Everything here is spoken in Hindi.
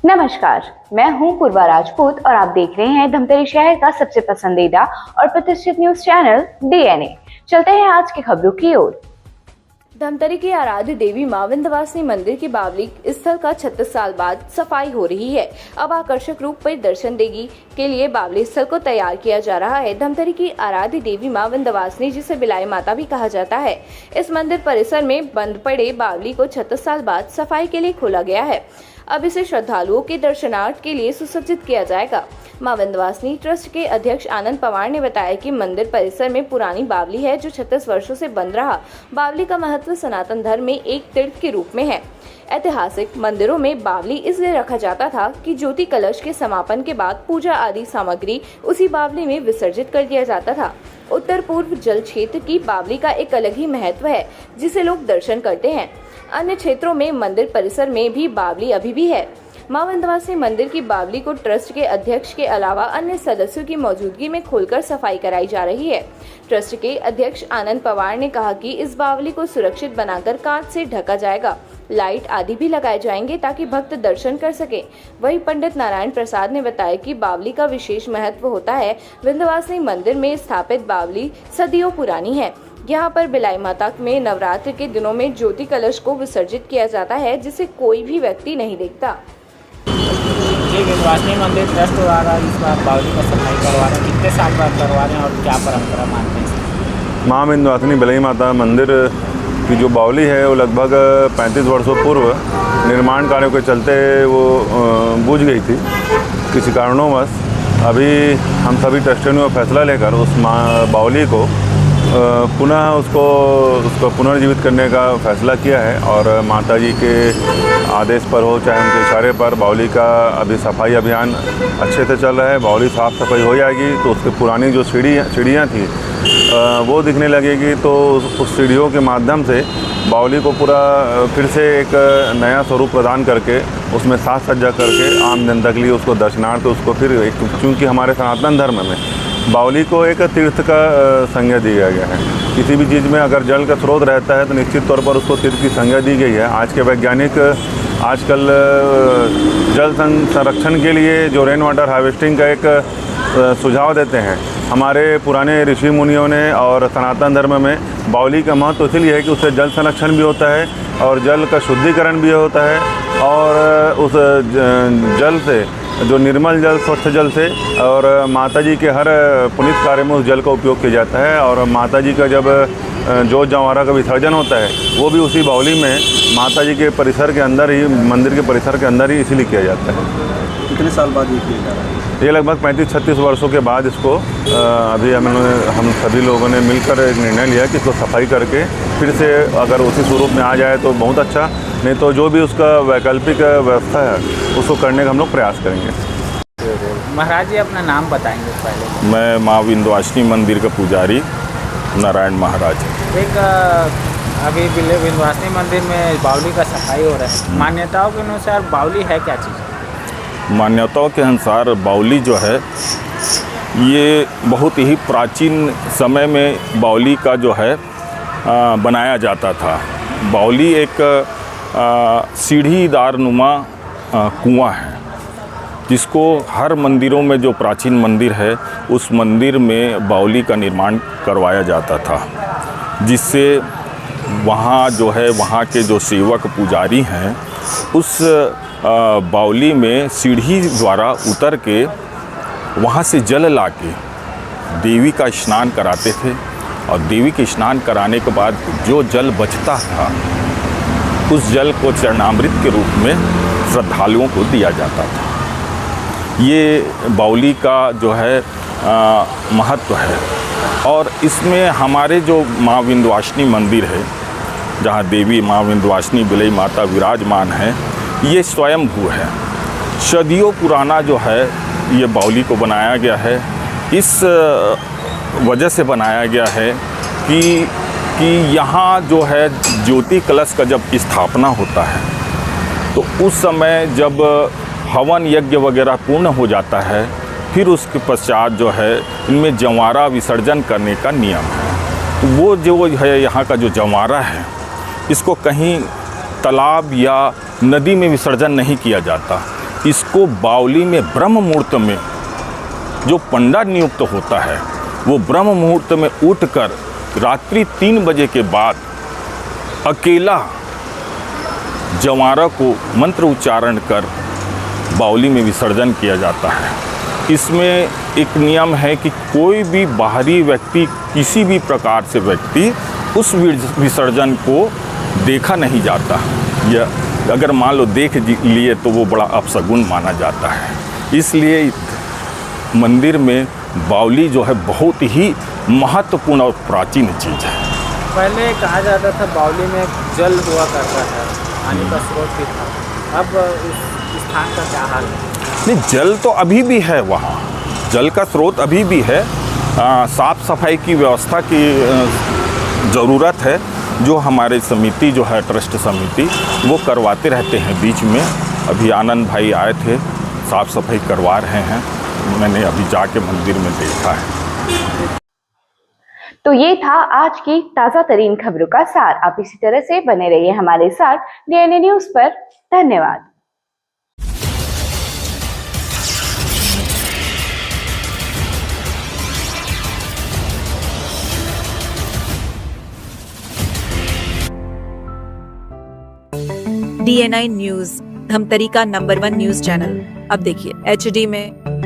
नमस्कार, मैं हूं पूर्वा राजपूत और आप देख रहे हैं धमतरी शहर का सबसे पसंदीदा और प्रतिष्ठित न्यूज चैनल डीएनए। चलते हैं आज की खबरों की ओर। धमतरी की आराध्य देवी मां विंध्यवासिनी मंदिर की बावली स्थल का 36 साल बाद सफाई हो रही है। अब आकर्षक रूप में दर्शन देगी के लिए बावली स्थल को तैयार किया जा रहा है। धमतरी की आराध्य देवी मां विंध्यवासिनी, जिसे बिलाई माता भी कहा जाता है, इस मंदिर परिसर में बंद पड़े बावली को 36 साल बाद सफाई के लिए खोला गया है। अब इसे श्रद्धालुओं के दर्शनार्थ के लिए सुसज्जित किया जाएगा। मां विंध्यवासिनी ट्रस्ट के अध्यक्ष आनंद पवार ने बताया कि मंदिर परिसर में पुरानी बावली है जो 36 वर्षों से बंद रहा। बावली का महत्व सनातन धर्म में एक तीर्थ के रूप में है। ऐतिहासिक मंदिरों में बावली इसलिए रखा जाता था कि ज्योति कलश के समापन के बाद पूजा आदि सामग्री उसी बावली में विसर्जित कर दिया जाता था। उत्तर पूर्व जल क्षेत्र की बावली का एक अलग ही महत्व है, जिसे लोग दर्शन करते हैं। अन्य क्षेत्रों में मंदिर परिसर में भी बावली अभी भी है। मां विंध्यवासिनी मंदिर की बावली को ट्रस्ट के अध्यक्ष के अलावा अन्य सदस्यों की मौजूदगी में खोलकर सफाई कराई जा रही है। ट्रस्ट के अध्यक्ष आनंद पवार ने कहा कि इस बावली को सुरक्षित बनाकर कांच से ढका जाएगा। लाइट आदि भी लगाए जाएंगे ताकि भक्त दर्शन कर सके। वहीं पंडित नारायण प्रसाद ने बताया कि बावली का विशेष महत्व होता है। विंध्यवासिनी मंदिर में स्थापित बावली सदियों पुरानी है। यहाँ पर बिलाई माता में नवरात्र के दिनों में ज्योति कलश को विसर्जित किया जाता है, जिसे कोई भी व्यक्ति नहीं देखता। जी, विंध्यवासिनी मंदिर ट्रस्ट द्वारा इस बार बावली का सफाई करवा रहे हैं। कितने साल बाद करवा रहे हैं और क्या परंपरा मानते हैं? मां विंध्यवासिनी बिलाई माता मंदिर की जो बावली है वो लगभग 35 वर्षों पूर्व निर्माण कार्यों के चलते वो बुझ गई थी किसी कारणोंवश। अभी हम सभी ट्रस्टियों ने फैसला लेकर उस बावली को पुनः उसको पुनर्जीवित करने का फैसला किया है और माता जी के आदेश पर हो चाहे उनके इशारे पर बावली का अभी सफाई अभियान अच्छे से चल रहा है। बावली साफ़ सफाई हो जाएगी तो उसकी पुरानी जो सीढ़ियाँ थी वो दिखने लगेगी, तो उस सीढ़ियों के माध्यम से बावली को पूरा फिर से एक नया स्वरूप प्रदान करके उसमें साज सज्जा करके आम जनता के लिए उसको दर्शनार्थ उसको फिर क्योंकि हमारे सनातन धर्म में बावली को एक तीर्थ का संज्ञा दिया गया है। किसी भी चीज़ में अगर जल का स्रोत रहता है तो निश्चित तौर पर उसको तीर्थ की संज्ञा दी गई है। आज के वैज्ञानिक आजकल जल संरक्षण के लिए जो रेन वाटर हार्वेस्टिंग का एक सुझाव देते हैं, हमारे पुराने ऋषि मुनियों ने और सनातन धर्म में बावली का महत्व इसलिए है कि उससे जल संरक्षण भी होता है और जल का शुद्धिकरण भी होता है और उस जल से जो निर्मल जल स्वच्छ जल से और माता जी के हर पुनीत कार्य में उस जल का उपयोग किया जाता है। और माता जी का जब जोत जंवारा का विसर्जन होता है वो भी उसी बावली में माता जी के परिसर के अंदर ही, मंदिर के परिसर के अंदर ही इसीलिए किया जाता है। कितने साल बाद ये किया जा रहा है? ये लगभग 35-36 वर्षों के बाद इसको अभी हम सभी लोगों ने मिलकर एक निर्णय लिया कि इसको सफाई करके फिर से अगर उसी स्वरूप में आ जाए तो बहुत अच्छा, नहीं तो जो भी उसका वैकल्पिक व्यवस्था है उसको करने का हम लोग प्रयास करेंगे। महाराज जी अपना नाम बताएंगे पहले। मैं मां विंध्यवासिनी मंदिर का पुजारी नारायण महाराज। एक अभी विंध्यवासिनी मंदिर में बावली का सफाई हो रहा है। मान्यताओं के अनुसार बावली है क्या चीज़? मान्यताओं के अनुसार बावली जो है ये बहुत ही प्राचीन समय में बावली का जो है बनाया जाता था। बावली एक सीढ़ीदार नुमा कुआं है जिसको हर मंदिरों में, जो प्राचीन मंदिर है उस मंदिर में बावली का निर्माण करवाया जाता था, जिससे वहाँ जो है वहाँ के जो सेवक पुजारी हैं उस बावली में सीढ़ी द्वारा उतर के वहाँ से जल लाके देवी का स्नान कराते थे और देवी के स्नान कराने के बाद जो जल बचता था उस जल को चरणामृत के रूप में श्रद्धालुओं को दिया जाता था। ये बावली का जो है महत्व है। और इसमें हमारे जो मां विंध्यवासिनी मंदिर है, जहाँ देवी मां विंध्यवासिनी बिलाई माता विराजमान है, ये स्वयंभू है। सदियों पुराना जो है ये बावली को बनाया गया है। इस वजह से बनाया गया है कि यहाँ जो है ज्योति कलश का जब स्थापना होता है तो उस समय जब हवन यज्ञ वगैरह पूर्ण हो जाता है, फिर उसके पश्चात जो है इनमें जंवारा विसर्जन करने का नियम है। तो वो जो है यहाँ का जो जंवारा है, इसको कहीं तालाब या नदी में विसर्जन नहीं किया जाता, इसको बावली में ब्रह्म मुहूर्त में जो पंडा नियुक्त होता है वो ब्रह्म मुहूर्त में उठकर रात्रि 3 बजे के बाद अकेला जवारा को मंत्र उच्चारण कर बावली में विसर्जन किया जाता है। इसमें एक नियम है कि कोई भी बाहरी व्यक्ति, किसी भी प्रकार से व्यक्ति उस विसर्जन को देखा नहीं जाता। यह अगर मान लो देख लिए तो वो बड़ा अपशगुन माना जाता है। इसलिए मंदिर में बावली जो है बहुत ही महत्वपूर्ण और प्राचीन चीज़ है। पहले कहा जाता था बावली में जल हुआ करता था, पानी का स्रोत भी था। अब इस स्थान का क्या हाल है? नहीं, जल तो अभी भी है वहाँ, जल का स्रोत अभी भी है। साफ़ सफाई की व्यवस्था की ज़रूरत है, जो हमारे समिति जो है ट्रस्ट समिति वो करवाते रहते हैं। बीच में अभी आनंद भाई आए थे, साफ़ सफाई करवा रहे हैं, मैंने अभी जाके मंदिर में देखा है। तो ये था आज की ताज़ा तरीन खबरों का सार। आप इसी तरह से बने रहिए हमारे साथ डीएनए न्यूज़ पर। धन्यवाद। DNI न्यूज, धमतरी का नंबर 1 न्यूज चैनल। अब देखिए HD में,